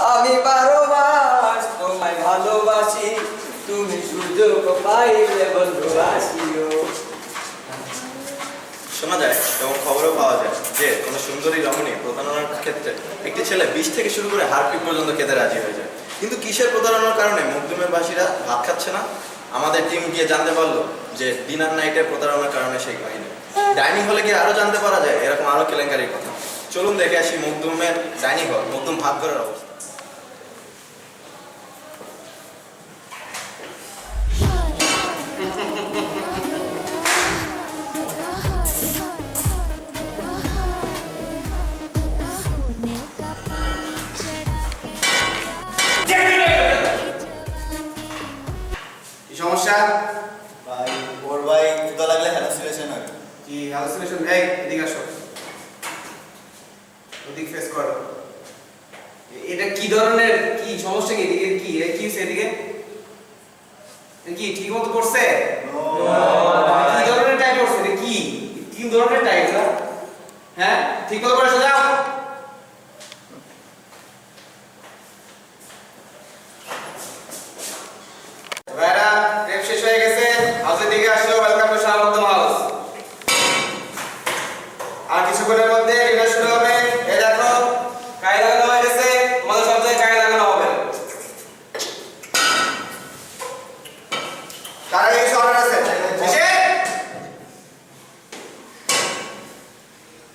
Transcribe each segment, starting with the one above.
আমি 12 মাস তোমায় ভালোবাসি, তুমি সুযোগ পাইলে বন্ধু আসিও। শোনা যায় এবং খবরও পাওয়া যায় যে কোনো সুন্দরী রমণী প্রতারণার ক্ষেত্রে একটি ছেলে 20 থেকে শুরু করে হারপিক পর্যন্ত খেতে রাজি হয়ে যায়। কিন্তু কিসের প্রতারণার কারণে মখদুমের বাসীরা ভাত খাচ্ছে না? আমাদের টিম গিয়ে জানতে পারলো যে ডিনার নাইটের প্রতারণার কারণে সেই কাহিনী। ডাইনিং হলে গিয়ে আরো জানতে পারা যায় এরকম আরো কেলেঙ্কারির কথা। চলুন দেখে আসি মখদুমের ডাইনিং হল, মখদুম ভাত ঘরের অবস্থা। সমস্যা ভাই ওর ভাই ক্ষুধা লাগলে হ্যালোসিনেশন হয়। কি হ্যালোসিনেশন? এই এদিকে আসো, ওদিক ফেস করো। এটা কি ধরনের, কি সমস্যা? কি এদিকে কি কি হচ্ছে? এদিকে কি ঠিক মতো করছে? কি ধরনের টাইপ করছে? এটা কি কি ধরনের টাইপ? হ্যাঁ ঠিক মতো করে যাও। ভাইরা ট্রেপ শেষ হয়ে গেছে, হাউসের দিকে আসো। Welcome to Shahmuddin house. আর কিছুক্ষণের মধ্যে ডিনার শুরু হবে। এই দেখো কাই লাগানো হয়ে গেছে, তোমাদের সব জায়গায় কাই লাগানো হবে। কার এই অর্ডার আছে? শেষে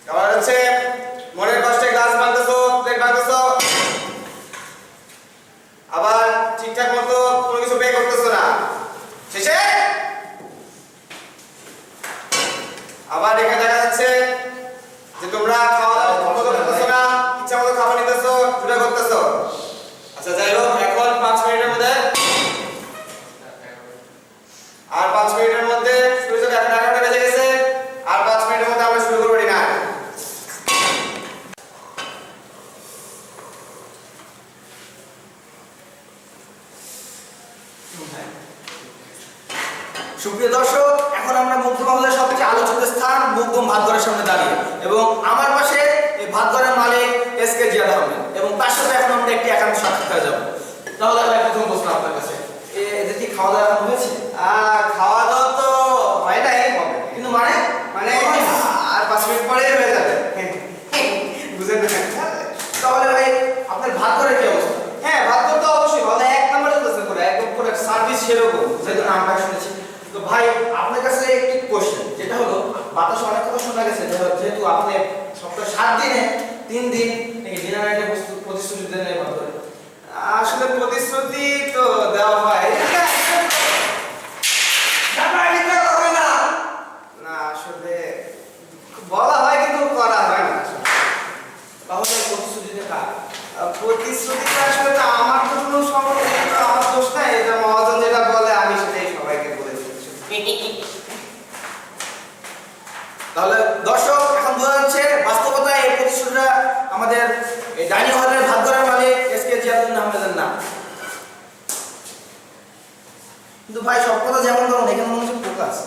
খাবার হচ্ছে মনের কষ্টে গ্লাস ভাঙতেছো, প্লেট ভাঙতেছো, আবার ঠিকঠাক মতো কোনো কিছু পে করতেছো না। শেষে আবার এখানে দেখা যাচ্ছে যে তোমরা খাওয়া দাওয়া ঠিক মতো করতেছো না, ইচ্ছা মতো খাবার নিতেছো, চুরা করতেছো। আচ্ছা যাই হোক, এখন 5 মিনিটের মধ্যে আর 5 মিনিটের মধ্যে শুরু হবে। এখন 11টা বেজে গেছে, আর 5 মিনিটের মধ্যে আমরা শুরু করব ডিনার। সুপ্রিয় দর্শক, এখন আমরা মখদুম হাউসের সবচেয়ে আলোচিত স্থান মখদুম ভাতঘরের সামনে দাঁড়িয়ে, এবং আমার পাশে এই ভাতঘরের মালিক এসকে জিয়াদ আহমেদ, এবং তার সাথে এখন আমরা একটি একান্ত সাক্ষাৎকার যাব। তাহলে ভাই প্রথম প্রশ্ন আপনার কাছে, এদের কি খাওয়া দাওয়া এখন হয়েছে? খাওয়া দাওয়া তো হয় নাই, হবে কিন্তু মানে মানে আর 5 মিনিট পরে হয়ে যাবে। বুঝেন না? তাহলে ভাই আপনার ভাতঘরের কি অবস্থা? হ্যাঁ, ভাত তো অবশ্যই ভালো, এক নম্বরে তো করে একদম পুরো সার্ভিস সেরকম, যেহেতু নামটা শুনেছি। তো ভাই আপনার কাছে একটি কোশ্চেন, যেটা হলো বাতাসে অনেক কথা শোনা গেছে যেহেতু আপনি সপ্তাহে 7 দিনে 3 দিন ডিনার নাইটে প্রতিশ্রুতি দেন এই ভাতঘরে। আসলে প্রতিশ্রুতি তো দেওয়া হয় না, আসলে বলা হয় কিন্তু করা হয় না। তাহলে প্রতিশ্রুতিটা কার? প্রতিশ্রুতিটা আসলে তো আমার তো কোনো সমস্যা, আমার দোষ নাই। এটা মহাজন যেটা বলে আমি সেটাই সবাইকে বলে দিচ্ছি। তাহলে দর্শক, এখন বোঝা যাচ্ছে বাস্তবতায় এই প্রতিশ্রুতিটা আমাদের এই ডাইনিং হলের ভাতঘরের মালিক এসকে জিয়াদ আহমেদের নাম। কিন্তু ভাই সব কথা যেমন তেমন, এখানে মনে হচ্ছে পোকা আছে।